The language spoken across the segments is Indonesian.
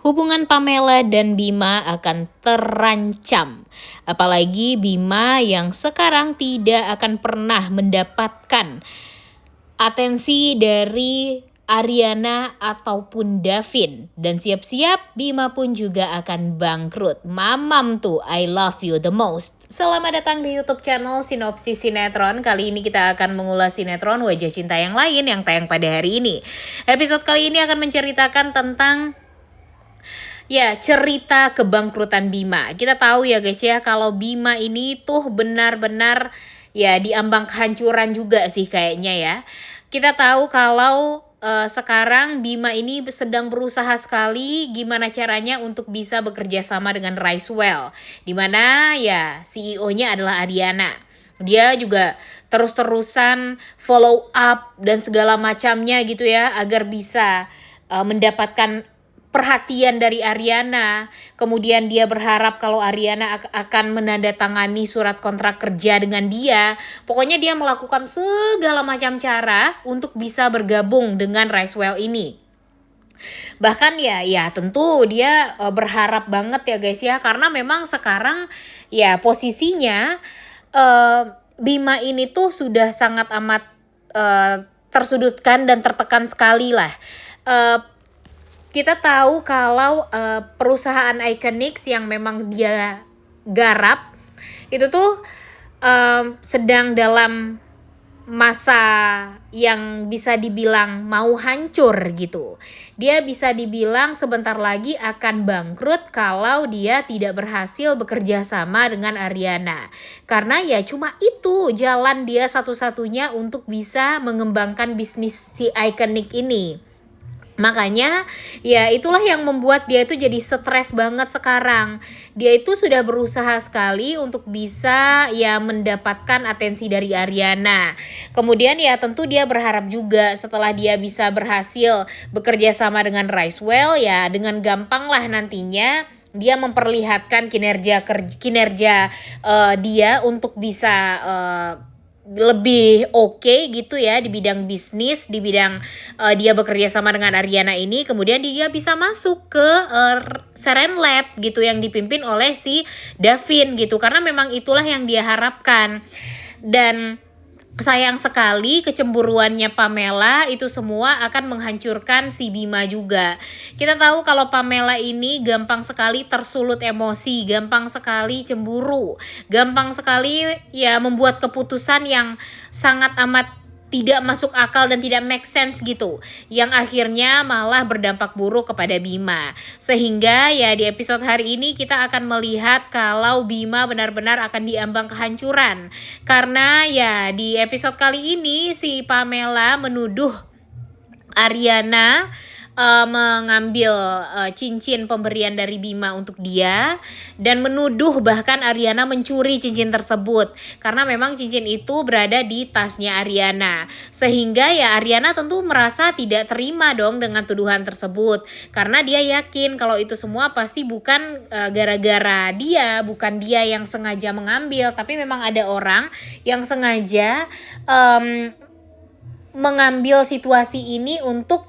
hubungan Pamela dan Bima akan terancam. Apalagi Bima yang sekarang tidak akan pernah mendapatkan atensi dari Ariana ataupun Davin. Dan siap-siap Bima pun juga akan bangkrut. Mamam tuh, I love you the most. Selamat datang di YouTube channel Sinopsis Sinetron. Kali ini kita akan mengulas sinetron Wajah Cinta yang lain yang tayang pada hari ini. Episode kali ini akan menceritakan tentang cerita kebangkrutan Bima. Kita tahu ya guys ya, kalau Bima ini tuh benar-benar diambang kehancuran juga sih kayaknya ya. Kita tahu kalau sekarang Bima ini sedang berusaha sekali gimana caranya untuk bisa bekerja sama dengan Ricewell. Dimana CEO-nya adalah Ariana. Dia juga terus-terusan follow up dan segala macamnya gitu ya, agar bisa mendapatkan perhatian dari Ariana. Kemudian dia berharap kalau Ariana akan menandatangani surat kontrak kerja dengan dia. Pokoknya dia melakukan segala macam cara untuk bisa bergabung dengan Ricewell ini. Bahkan ya tentu dia berharap banget ya guys ya, karena memang sekarang posisinya Bima ini tuh sudah sangat amat tersudutkan dan tertekan sekali lah. Kita tahu kalau perusahaan Iconics yang memang dia garap itu tuh sedang dalam masa yang bisa dibilang mau hancur gitu. Dia bisa dibilang sebentar lagi akan bangkrut kalau dia tidak berhasil bekerja sama dengan Ariana. Karena cuma itu jalan dia satu-satunya untuk bisa mengembangkan bisnis si Iconic ini. Makanya itulah yang membuat dia itu jadi stres banget sekarang. Dia itu sudah berusaha sekali untuk bisa mendapatkan atensi dari Ariana. Kemudian tentu dia berharap juga setelah dia bisa berhasil bekerja sama dengan Ricewell, dengan gampang lah nantinya dia memperlihatkan kinerja dia untuk bisa lebih oke gitu ya di bidang bisnis, di bidang dia bekerja sama dengan Ariana ini. Kemudian dia bisa masuk ke Seren Lab gitu yang dipimpin oleh si Davin gitu, karena memang itulah yang dia harapkan. Dan sayang sekali kecemburuannya Pamela itu semua akan menghancurkan si Bima juga. Kita tahu kalau Pamela ini gampang sekali tersulut emosi, gampang sekali cemburu, gampang sekali membuat keputusan yang sangat amat tidak masuk akal dan tidak make sense gitu, yang akhirnya malah berdampak buruk kepada Bima. Sehingga di episode hari ini kita akan melihat kalau Bima benar-benar akan diambang kehancuran. Karena di episode kali ini si Pamela menuduh Ariana mengambil cincin pemberian dari Bima untuk dia, dan menuduh bahkan Ariana mencuri cincin tersebut karena memang cincin itu berada di tasnya Ariana. Sehingga Ariana tentu merasa tidak terima dong dengan tuduhan tersebut, karena dia yakin kalau itu semua pasti bukan gara-gara dia, bukan dia yang sengaja mengambil, tapi memang ada orang yang sengaja mengambil situasi ini untuk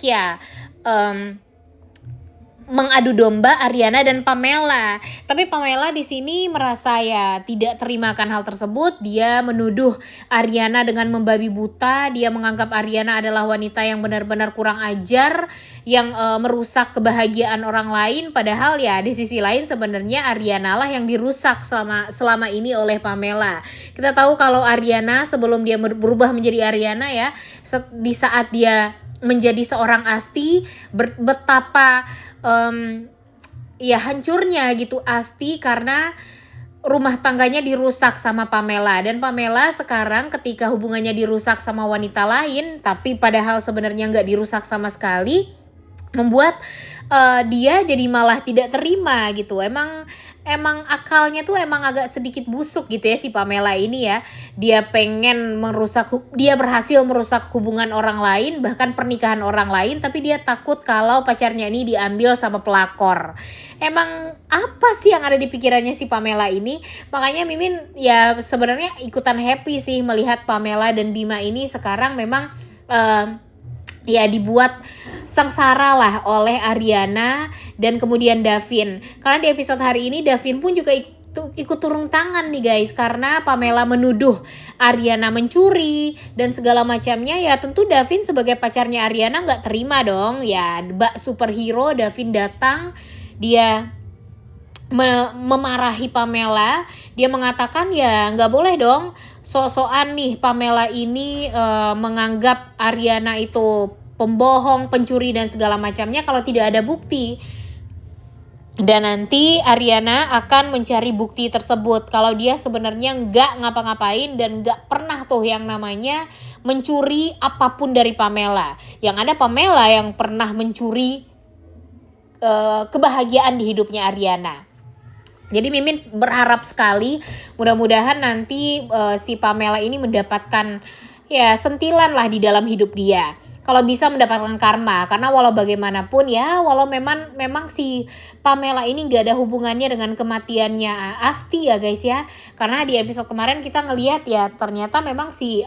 mengadu domba Ariana dan Pamela. Tapi Pamela di sini merasa tidak terima akan hal tersebut. Dia menuduh Ariana dengan membabi buta. Dia menganggap Ariana adalah wanita yang benar-benar kurang ajar, yang merusak kebahagiaan orang lain. Padahal di sisi lain sebenarnya Ariana lah yang dirusak selama ini oleh Pamela. Kita tahu kalau Ariana sebelum dia berubah menjadi Ariana di saat dia menjadi seorang Asti, betapa hancurnya gitu Asti karena rumah tangganya dirusak sama Pamela. Dan Pamela sekarang ketika hubungannya dirusak sama wanita lain, tapi padahal sebenarnya nggak dirusak sama sekali, membuat dia jadi malah tidak terima gitu. Emang akalnya tuh emang agak sedikit busuk gitu si Pamela ini Dia dia berhasil merusak hubungan orang lain, bahkan pernikahan orang lain, tapi dia takut kalau pacarnya ini diambil sama pelakor. Emang apa sih yang ada di pikirannya si Pamela ini? Makanya Mimin sebenarnya ikutan happy sih melihat Pamela dan Bima ini sekarang memang ya dibuat sengsara lah oleh Ariana dan kemudian Davin. Karena di episode hari ini Davin pun juga ikut turun tangan nih guys, karena Pamela menuduh Ariana mencuri dan segala macamnya. Ya tentu Davin sebagai pacarnya Ariana nggak terima dong. Ya bak superhero Davin datang, dia memarahi Pamela. Dia mengatakan ya nggak boleh dong sok-sokan nih Pamela ini menganggap Ariana itu pembohong, pencuri dan segala macamnya kalau tidak ada bukti. Dan nanti Ariana akan mencari bukti tersebut kalau dia sebenarnya nggak ngapa-ngapain dan nggak pernah tuh yang namanya mencuri apapun dari Pamela. Yang ada Pamela yang pernah mencuri kebahagiaan di hidupnya Ariana. Jadi Mimin berharap sekali mudah-mudahan nanti si Pamela ini mendapatkan ya sentilan lah di dalam hidup dia. Kalau bisa mendapatkan karma, karena walau bagaimanapun ya, walau memang si Pamela ini gak ada hubungannya dengan kematiannya Asti ya guys ya. Karena di episode kemarin kita ngelihat ya ternyata memang si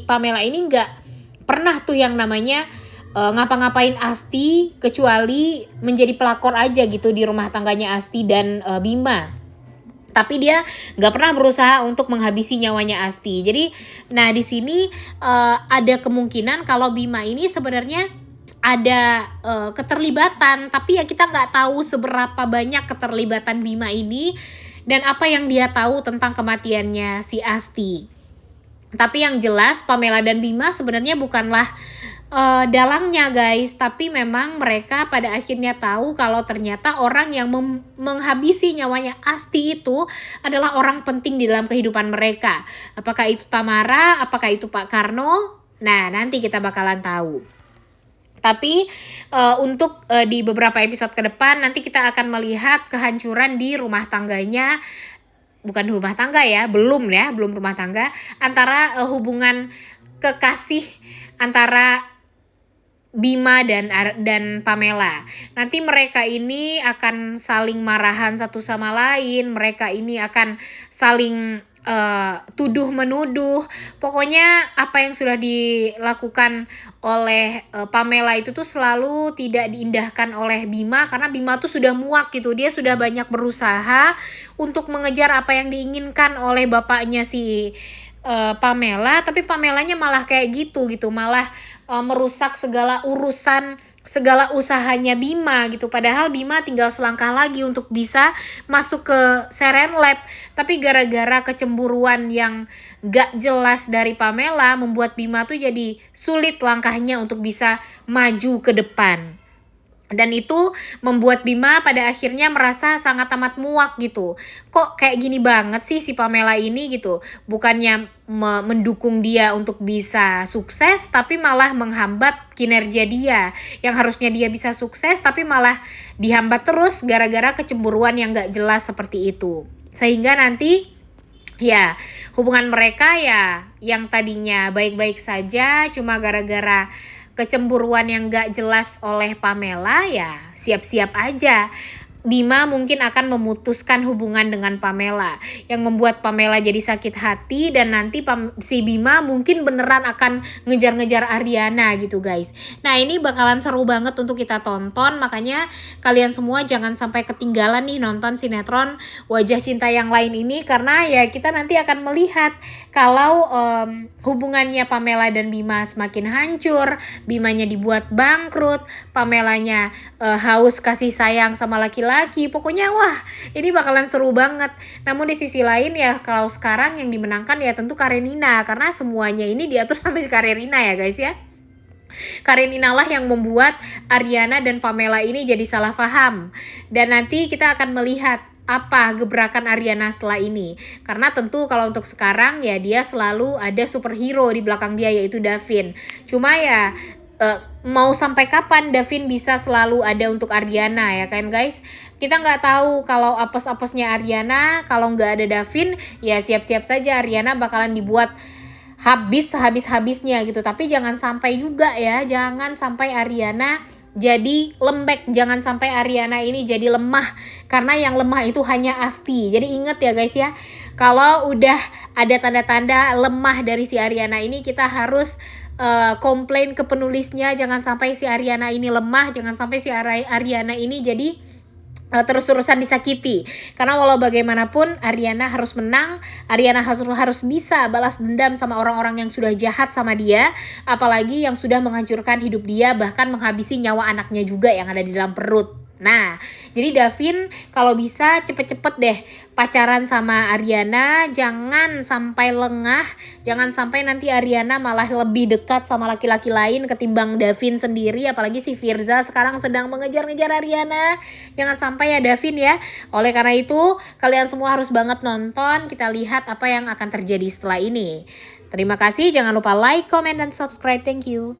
Pamela ini gak pernah tuh yang namanya ngapa-ngapain Asti kecuali menjadi pelakor aja gitu di rumah tangganya Asti dan Bima. Tapi dia nggak pernah berusaha untuk menghabisi nyawanya Asti. Jadi, nah di sini ada kemungkinan kalau Bima ini sebenarnya ada keterlibatan, tapi ya kita nggak tahu seberapa banyak keterlibatan Bima ini dan apa yang dia tahu tentang kematiannya si Asti. Tapi yang jelas Pamela dan Bima sebenarnya bukanlah dalangnya guys, tapi memang mereka pada akhirnya tahu kalau ternyata orang yang menghabisi nyawanya Asti itu adalah orang penting di dalam kehidupan mereka. Apakah itu Tamara, apakah itu Pak Karno? Nah nanti kita bakalan tahu. Tapi untuk di beberapa episode ke depan nanti kita akan melihat kehancuran di rumah tangganya, bukan rumah tangga ya, belum rumah tangga, antara hubungan kekasih antara Bima dan Pamela. Nanti mereka ini akan saling marahan satu sama lain, mereka ini akan saling tuduh menuduh. Pokoknya apa yang sudah dilakukan oleh Pamela itu tuh selalu tidak diindahkan oleh Bima, karena Bima tuh sudah muak gitu. Dia sudah banyak berusaha untuk mengejar apa yang diinginkan oleh bapaknya si Pamela, tapi Pamelanya malah kayak gitu, malah merusak segala urusan, segala usahanya Bima gitu. Padahal Bima tinggal selangkah lagi untuk bisa masuk ke Serenlab. Tapi gara-gara kecemburuan yang gak jelas dari Pamela membuat Bima tuh jadi sulit langkahnya untuk bisa maju ke depan. Dan itu membuat Bima pada akhirnya merasa sangat amat muak gitu. Kok kayak gini banget sih si Pamela ini gitu. Bukannya mendukung dia untuk bisa sukses, tapi malah menghambat kinerja dia. Yang harusnya dia bisa sukses, tapi malah dihambat terus gara-gara kecemburuan yang gak jelas seperti itu. Sehingga nanti ya hubungan mereka ya yang tadinya baik-baik saja, cuma gara-gara kecemburuan yang gak jelas oleh Pamela, ya siap-siap aja Bima mungkin akan memutuskan hubungan dengan Pamela, yang membuat Pamela jadi sakit hati, dan nanti si Bima mungkin beneran akan ngejar-ngejar Ariana gitu guys. Nah ini bakalan seru banget untuk kita tonton, makanya kalian semua jangan sampai ketinggalan nih nonton sinetron Wajah Cinta Yang Lain ini, karena ya kita nanti akan melihat kalau hubungannya Pamela dan Bima semakin hancur, Bimanya dibuat bangkrut, Pamelanya haus kasih sayang sama laki-laki. Pokoknya wah ini bakalan seru banget. Namun di sisi lain ya kalau sekarang yang dimenangkan ya tentu Karenina, karena semuanya ini diatur sampai Karenina ya guys ya. Karenina lah yang membuat Ariana dan Pamela ini jadi salah paham. Dan nanti kita akan melihat apa gebrakan Ariana setelah ini. Karena tentu kalau untuk sekarang ya dia selalu ada superhero di belakang dia, yaitu Davin. Cuma ya mau sampai kapan Davin bisa selalu ada untuk Ariana ya kan guys. Kita nggak tahu kalau apes-apesnya Ariana, kalau nggak ada Davin ya siap-siap saja Ariana bakalan dibuat habis-habisnya gitu. Tapi jangan sampai juga ya, jangan sampai Ariana jadi lembek, jangan sampai Ariana ini jadi lemah, karena yang lemah itu hanya Asti. Jadi ingat ya guys ya, kalau udah ada tanda-tanda lemah dari si Ariana ini, kita harus komplain ke penulisnya, jangan sampai si Ariana ini lemah, jangan sampai si Ariana ini jadi terus-terusan disakiti. Karena walau bagaimanapun Ariana harus menang, Ariana harus bisa balas dendam sama orang-orang yang sudah jahat sama dia, apalagi yang sudah menghancurkan hidup dia, bahkan menghabisi nyawa anaknya juga yang ada di dalam perut. Nah, jadi Davin kalau bisa cepet-cepet deh pacaran sama Ariana, jangan sampai lengah, jangan sampai nanti Ariana malah lebih dekat sama laki-laki lain ketimbang Davin sendiri, apalagi si Firza sekarang sedang mengejar-ngejar Ariana. Jangan sampai ya Davin ya. Oleh karena itu, kalian semua harus banget nonton, kita lihat apa yang akan terjadi setelah ini. Terima kasih, jangan lupa like, comment, dan subscribe. Thank you.